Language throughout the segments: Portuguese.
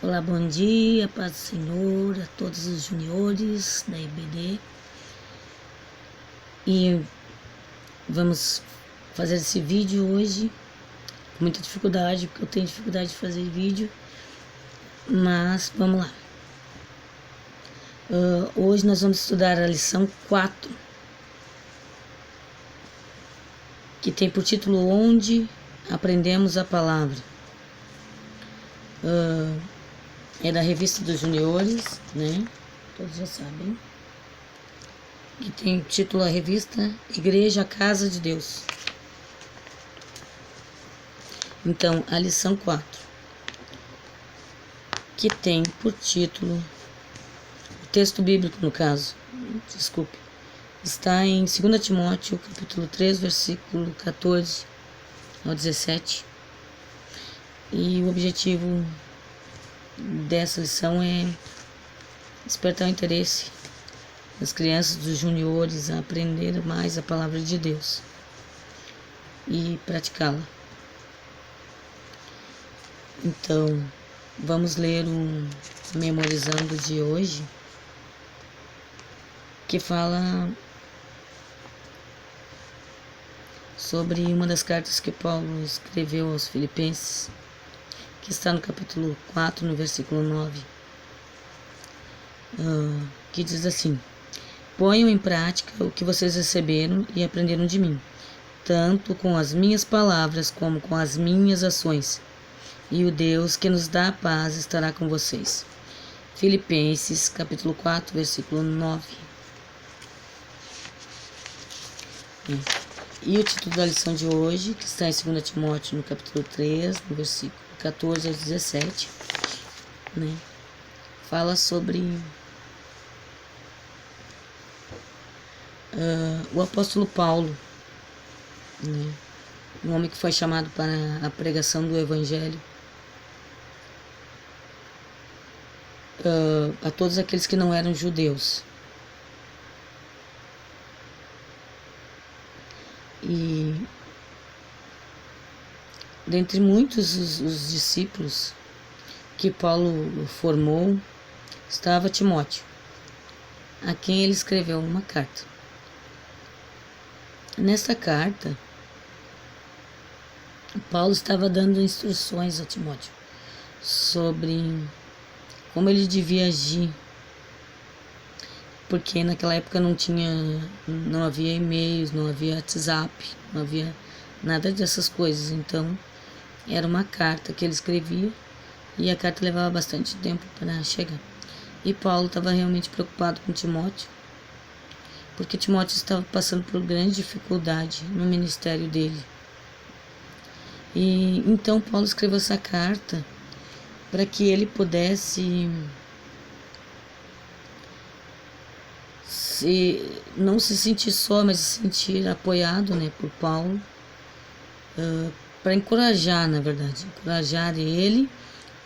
Olá, bom dia, paz do Senhor a todos os juniores da IBD. E vamos fazer esse vídeo hoje com muita dificuldade, porque eu tenho dificuldade de fazer vídeo, mas vamos lá. Hoje nós vamos estudar a lição 4, que tem por título Onde Aprendemos a Palavra. É da revista dos juniores, né? Todos já sabem. E tem título a revista Igreja Casa de Deus. Então, a lição 4, que tem por título, o texto bíblico no caso, está em 2 Timóteo, capítulo 3, versículo 14 ao 17. E o objetivo dessa lição é despertar o interesse das crianças, dos juniores, a aprender mais a palavra de Deus e praticá-la. Então, vamos ler o Memorizando de hoje, que fala sobre uma das cartas que Paulo escreveu aos Filipenses, que está no capítulo 4, no versículo 9, que diz assim: ponham em prática o que vocês receberam e aprenderam de mim, tanto com as minhas palavras como com as minhas ações, e o Deus que nos dá a paz estará com vocês. Filipenses, capítulo 4, versículo 9. E o título da lição de hoje, que está em 2 Timóteo, no capítulo 3, no versículo 14 ao 17, né, fala sobre o apóstolo Paulo, né, um homem que foi chamado para a pregação do Evangelho a todos aqueles que não eram judeus. E dentre muitos os discípulos que Paulo formou, estava Timóteo, a quem ele escreveu uma carta. Nessa carta, Paulo estava dando instruções a Timóteo sobre como ele devia agir, porque naquela época não havia e-mails, não havia WhatsApp, não havia nada dessas coisas. Então era uma carta que ele escrevia e a carta levava bastante tempo para chegar. E Paulo estava realmente preocupado com Timóteo, porque Timóteo estava passando por grande dificuldade no ministério dele. E então Paulo escreveu essa carta para que ele pudesse não se sentir só, mas se sentir apoiado, né, por Paulo, para encorajar, na verdade, encorajar ele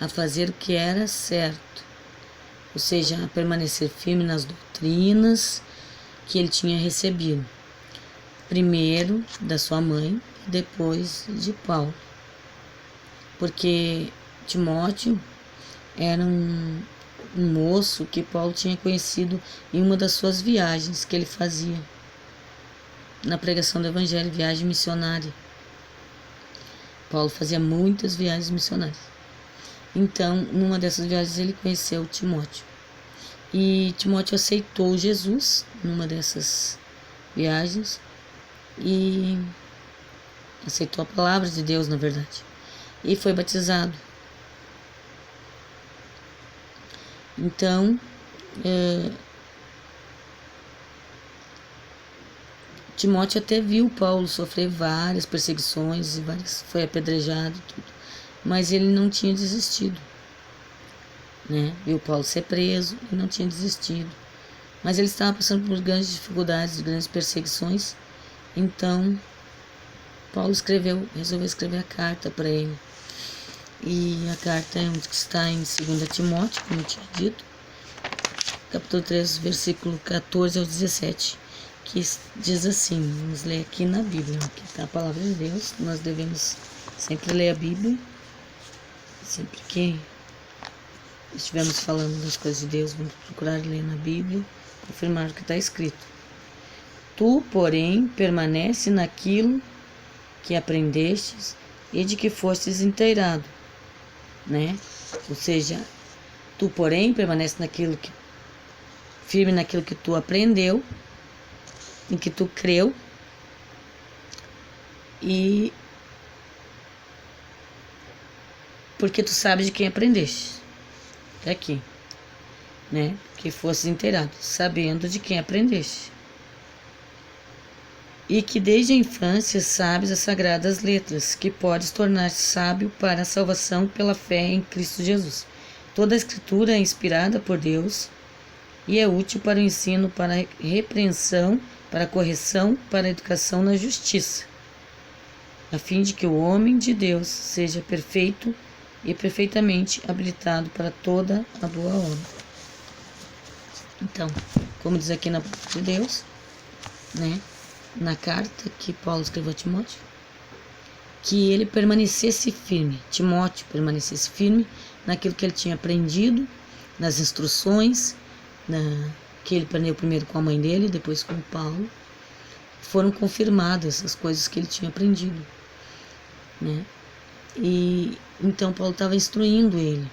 a fazer o que era certo, ou seja, a permanecer firme nas doutrinas que ele tinha recebido, primeiro da sua mãe e depois de Paulo, porque Timóteo era um moço que Paulo tinha conhecido em uma das suas viagens que ele fazia na pregação do Evangelho, viagem missionária. Paulo fazia muitas viagens missionárias. Então, numa dessas viagens ele conheceu Timóteo. E Timóteo aceitou Jesus numa dessas viagens e aceitou a palavra de Deus, na verdade, e foi batizado. Então, Timóteo até viu Paulo sofrer várias perseguições e foi apedrejado e tudo, mas ele não tinha desistido, né? Viu Paulo ser preso e não tinha desistido, mas ele estava passando por grandes dificuldades, grandes perseguições. Então Paulo resolveu escrever a carta para ele. E a carta é onde está em 2 Timóteo, como eu tinha dito, capítulo 3, versículo 14 ao 17, que diz assim, vamos ler aqui na Bíblia, aqui está a palavra de Deus. Nós devemos sempre ler a Bíblia, sempre que estivermos falando das coisas de Deus, vamos procurar ler na Bíblia, confirmar o que está escrito. Tu, porém, permanece naquilo que aprendestes e de que fostes inteirado, né? Ou seja, tu, porém, permanece firme naquilo que tu aprendeu, em que tu creu, e porque tu sabes de quem aprendeste. Até aqui, né? Que fosses inteirado, sabendo de quem aprendeste. E que desde a infância sabes as sagradas letras, que podes tornar-te sábio para a salvação pela fé em Cristo Jesus. Toda a Escritura é inspirada por Deus e é útil para o ensino, para a repreensão, para a correção, para a educação na justiça, a fim de que o homem de Deus seja perfeito e perfeitamente habilitado para toda a boa obra. Então, como diz aqui na palavra de Deus, né, na carta que Paulo escreveu a Timóteo, que ele permanecesse firme, Timóteo permanecesse firme naquilo que ele tinha aprendido, nas instruções, que ele aprendeu primeiro com a mãe dele, depois com Paulo. Foram confirmadas essas coisas que ele tinha aprendido, né? E então Paulo estava instruindo ele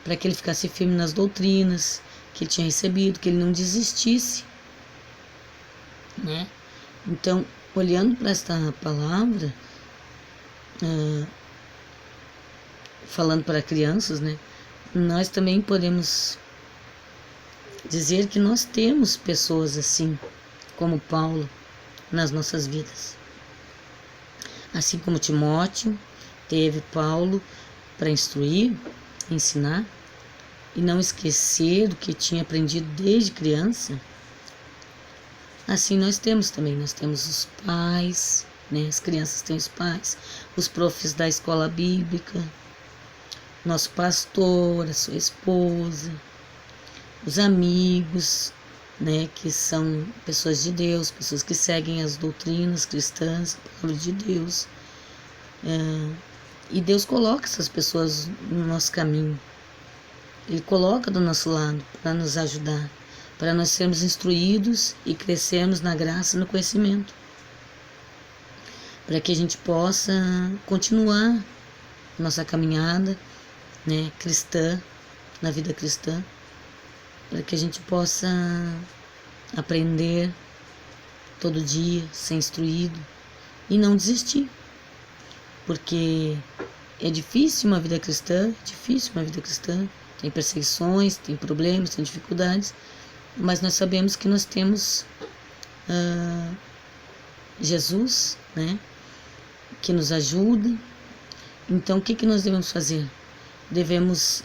para que ele ficasse firme nas doutrinas que ele tinha recebido, que ele não desistisse, né? Então, olhando para esta palavra, falando para crianças, né? Nós também podemos dizer que nós temos pessoas assim, como Paulo, nas nossas vidas. Assim como Timóteo teve Paulo para instruir, ensinar e não esquecer do que tinha aprendido desde criança, assim nós temos também. Nós temos os pais, né? As crianças têm os pais, os profs da escola bíblica, nosso pastor, a sua esposa, os amigos, né, que são pessoas de Deus, pessoas que seguem as doutrinas cristãs, a palavra de Deus. E Deus coloca essas pessoas no nosso caminho. Ele coloca do nosso lado para nos ajudar, para nós sermos instruídos e crescermos na graça e no conhecimento, para que a gente possa continuar nossa caminhada, né, cristã, na vida cristã, para que a gente possa aprender todo dia, ser instruído e não desistir, porque é difícil uma vida cristã, tem perseguições, tem problemas, tem dificuldades, mas nós sabemos que nós temos Jesus, né, que nos ajuda. Então, o que nós devemos fazer? Devemos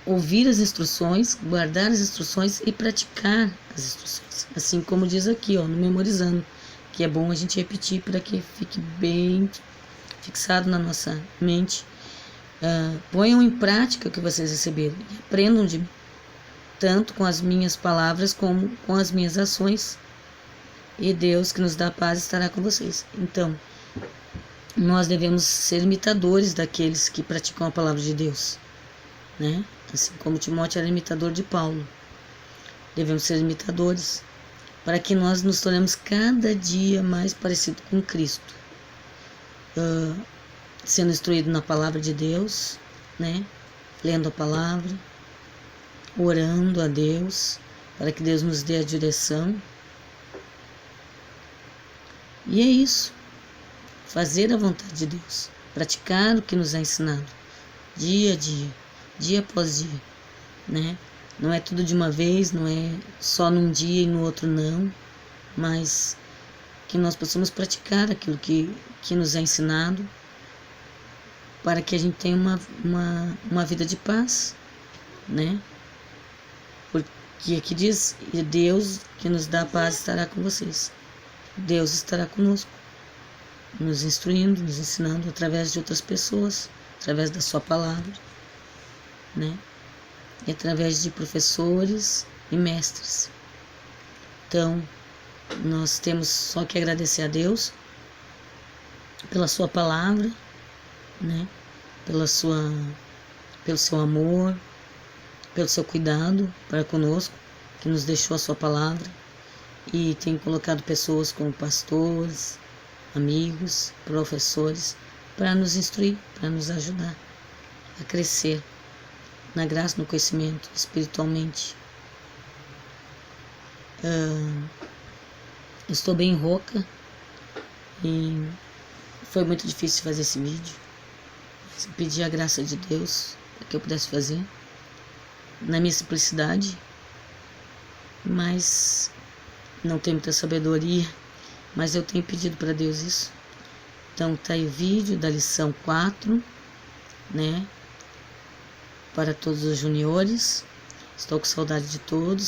ouvir as instruções, guardar as instruções e praticar as instruções. Assim como diz aqui, no memorizando, que é bom a gente repetir para que fique bem fixado na nossa mente. Ponham em prática o que vocês receberam e aprendam de mim, tanto com as minhas palavras como com as minhas ações. E Deus, que nos dá paz, estará com vocês. Então, nós devemos ser imitadores daqueles que praticam a palavra de Deus, né? Assim como Timóteo era imitador de Paulo, devemos ser imitadores para que nós nos tornemos cada dia mais parecido com Cristo, sendo instruído na palavra de Deus, né? Lendo a palavra, orando a Deus para que Deus nos dê a direção. E é isso, fazer a vontade de Deus, praticar o que nos é ensinado, dia a dia, dia após dia, né? Não é tudo de uma vez, não é só num dia e no outro não, mas que nós possamos praticar aquilo que nos é ensinado, para que a gente tenha uma vida de paz, né? Porque aqui diz, Deus que nos dá paz estará com vocês. Deus estará conosco, nos instruindo, nos ensinando através de outras pessoas, através da sua palavra, né? E através de professores e mestres. Então, nós temos só que agradecer a Deus pela sua palavra, né? pelo seu amor, pelo seu cuidado para conosco, que nos deixou a sua palavra e tem colocado pessoas como pastores, amigos, professores, para nos instruir, para nos ajudar a crescer na graça, no conhecimento, espiritualmente. Estou bem rouca e foi muito difícil fazer esse vídeo. Pedi a graça de Deus para que eu pudesse fazer na minha simplicidade, mas não tenho muita sabedoria, mas eu tenho pedido para Deus isso. Então tá aí o vídeo da lição 4, né? Para todos os juniores. Estou com saudade de todos.